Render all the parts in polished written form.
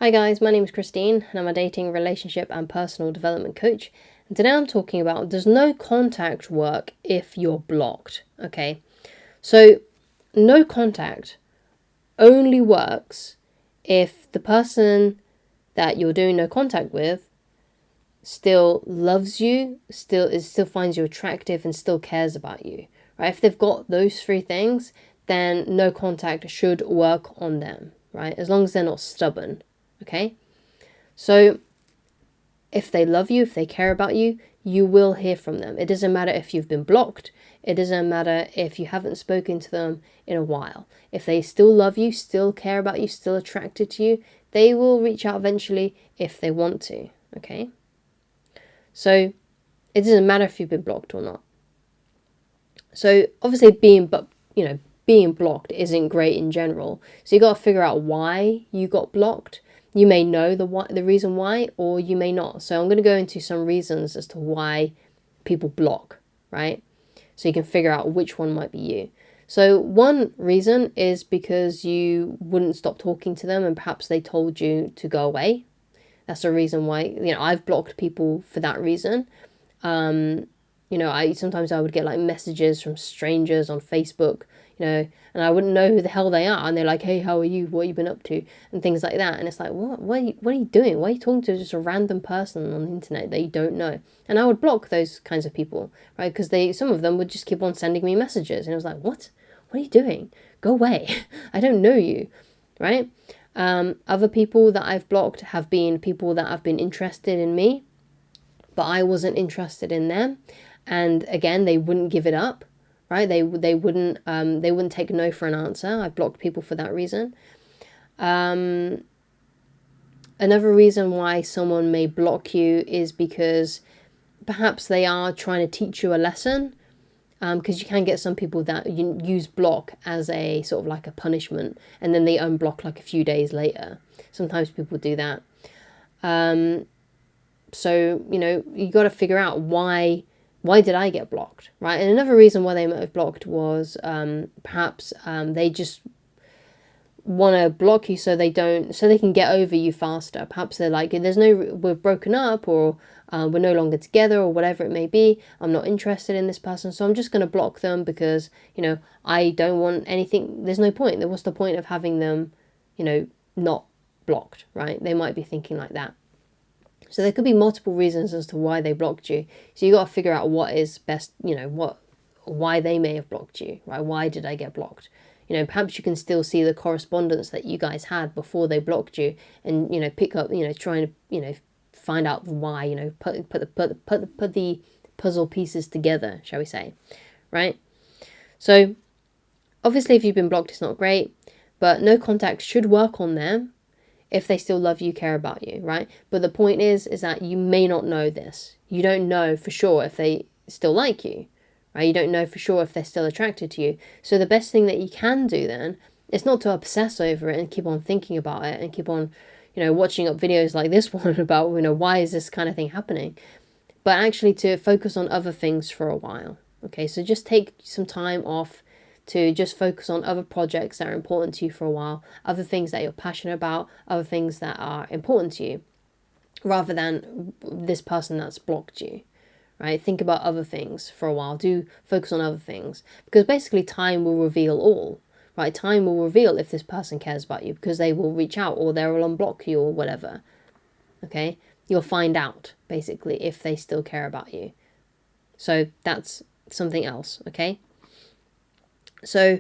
Hi guys, my name is Christine and I'm a dating, relationship and personal development coach. And today I'm talking about, does no contact work if you're blocked? Okay, so no contact only works if the person that you're doing no contact with still loves you, still finds you attractive and still cares about you. Right? If they've got those three things, then no contact should work on them, right? As long as they're not stubborn. Okay? So if they love you, if they care about you, you will hear from them. It doesn't matter if you've been blocked. It doesn't matter if you haven't spoken to them in a while. If they still love you, still care about you, still attracted to you, they will reach out eventually if they want to. Okay? So it doesn't matter if you've been blocked or not. So obviously being blocked isn't great in general. So you got to figure out why you got blocked. You may know the reason why, or you may not. So I'm going to go into some reasons as to why people block, right? So you can figure out which one might be you. So one reason is because you wouldn't stop talking to them and perhaps they told you to go away. That's a reason why, I've blocked people for that reason. I sometimes I would get like messages from strangers on Facebook, and I wouldn't know who the hell they are, and they're like, "Hey, how are you? What have you been up to?" and things like that. And it's like, what are you doing? Why are you talking to just a random person on the internet that you don't know? And I would block those kinds of people, right? Because some of them would just keep on sending me messages, and I was like, what? What are you doing? Go away! I don't know you, right? Other people that I've blocked have been people that have been interested in me, but I wasn't interested in them. And again, they wouldn't give it up, right? They wouldn't take no for an answer. I blocked people for that reason. Another reason why someone may block you is because perhaps they are trying to teach you a lesson. Because you can get some people that use block as a sort of like a punishment, and then they unblock like a few days later. Sometimes people do that. So you got to figure out why did I get blocked, right? And another reason why they might have blocked was perhaps they just want to block you so they can get over you faster. Perhaps they're like, we're broken up, or we're no longer together, or whatever it may be. I'm not interested in this person, so I'm just going to block them because I don't want anything. There's no point. What's the point of having them not blocked, right? They might be thinking like that. So there could be multiple reasons as to why they blocked you. So you got to figure out what is best, why they may have blocked you, right? Why did I get blocked? Perhaps you can still see the correspondence that you guys had before they blocked you, and pick up, trying to find out why, put the puzzle pieces together, shall we say, right? So obviously, if you've been blocked, it's not great, but no contact should work on them if they still love you, care about you, right? But the point is that you may not know this. You don't know for sure if they still like you, right? You don't know for sure if they're still attracted to you. So the best thing that you can do then is not to obsess over it and keep on thinking about it and keep on, watching up videos like this one about, why is this kind of thing happening? But actually to focus on other things for a while. Okay, so just take some time off to just focus on other projects that are important to you for a while, other things that you're passionate about, other things that are important to you, rather than this person that's blocked you, right? Think about other things for a while. Do focus on other things, because basically time will reveal all, right? Time will reveal if this person cares about you, because they will reach out or they will unblock you or whatever, okay? You'll find out, basically, if they still care about you. So that's something else, okay? So,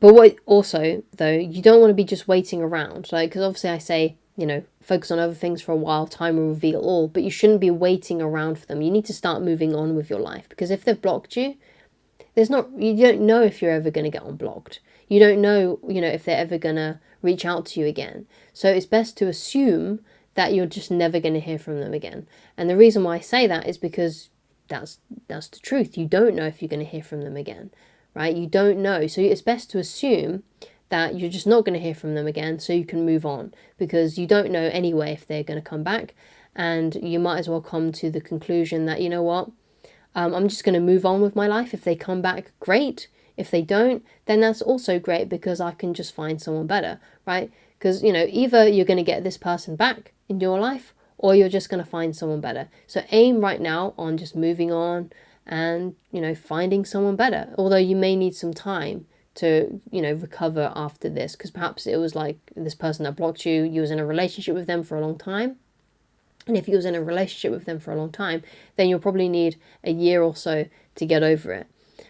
but what also, though, you don't want to be just waiting around, like, because obviously I say, focus on other things for a while, time will reveal all, but you shouldn't be waiting around for them. You need to start moving on with your life, because if they've blocked you, you don't know if you're ever going to get unblocked. You don't know, if they're ever going to reach out to you again. So it's best to assume that you're just never going to hear from them again. And the reason why I say that is because that's the truth. You don't know if you're going to hear from them again. Right? You don't know. So it's best to assume that you're just not going to hear from them again so you can move on, because you don't know anyway if they're going to come back, and you might as well come to the conclusion that, I'm just going to move on with my life. If they come back, great. If they don't, then that's also great, because I can just find someone better, right? Because, you know, either you're going to get this person back in your life, or you're just going to find someone better. So aim right now on just moving on and, you know, finding someone better. Although you may need some time to, you know, recover after this, because perhaps it was like this person that blocked you, you was in a relationship with them for a long time. And if you was in a relationship with them for a long time, then you'll probably need a year or so to get over it,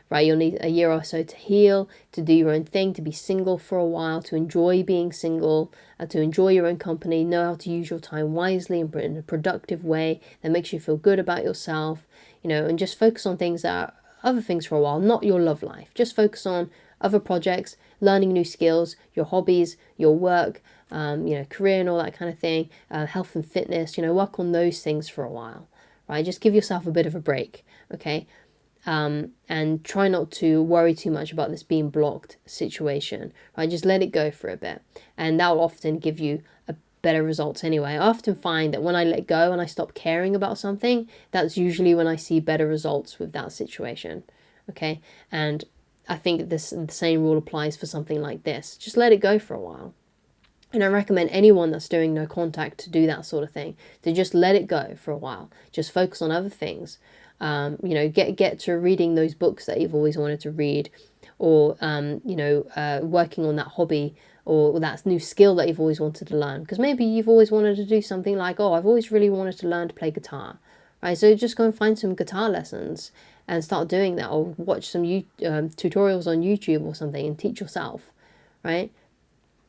right? You'll need a year or so to heal, to do your own thing, to be single for a while, to enjoy being single, to enjoy your own company, know how to use your time wisely and in a productive way that makes you feel good about yourself, you know, and just focus on things that are other things for a while, not your love life. Just focus on other projects, learning new skills, your hobbies, your work, you know, career and all that kind of thing, health and fitness, you know, work on those things for a while, right? Just give yourself a bit of a break, okay? And try not to worry too much about this being blocked situation, right? Just let it go for a bit. And that will often give you a better results anyway. I often find that when I let go and I stop caring about something, that's usually when I see better results with that situation, okay? And I think the same rule applies for something like this. Just let it go for a while. And I recommend anyone that's doing no contact to do that sort of thing, to just let it go for a while. Just focus on other things. You know, get to reading those books that you've always wanted to read, or, you know, working on that hobby or that new skill that you've always wanted to learn. Because maybe you've always wanted to do something like, oh, I've always really wanted to learn to play guitar, right? So just go and find some guitar lessons and start doing that, or watch some tutorials on YouTube or something and teach yourself, right?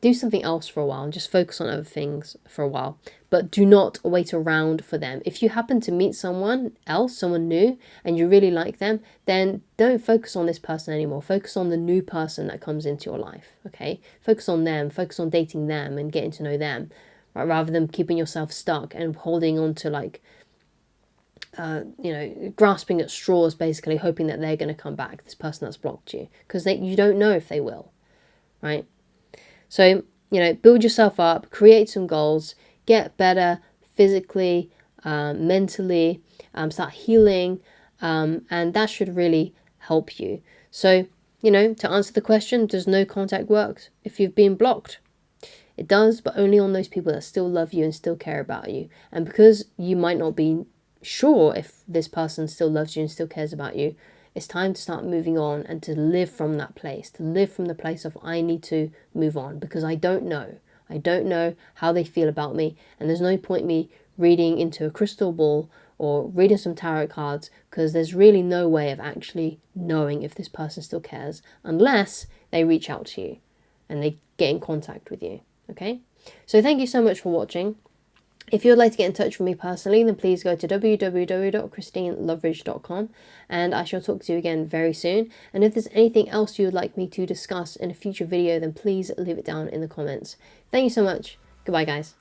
Do something else for a while and just focus on other things for a while, but do not wait around for them. If you happen to meet someone else, someone new, and you really like them, then don't focus on this person anymore. Focus on the new person that comes into your life, okay? Focus on them, focus on dating them and getting to know them, right? Rather than keeping yourself stuck and holding on to, like, you know, grasping at straws, basically hoping that they're going to come back, this person that's blocked you, because you don't know if they will, right? So, you know, build yourself up, create some goals, get better physically, mentally, start healing, and that should really help you. So, you know, to answer the question, does no contact work if you've been blocked? It does, but only on those people that still love you and still care about you. And because you might not be sure if this person still loves you and still cares about you, it's time to start moving on and to live from that place, to live from the place of I need to move on, because I don't know. I don't know how they feel about me, and there's no point me reading into a crystal ball or reading some tarot cards, because there's really no way of actually knowing if this person still cares unless they reach out to you and they get in contact with you, okay? So thank you so much for watching. If you would like to get in touch with me personally, then please go to www.christineloveridge.com, and I shall talk to you again very soon. And if there's anything else you would like me to discuss in a future video, then please leave it down in the comments. Thank you so much. Goodbye, guys.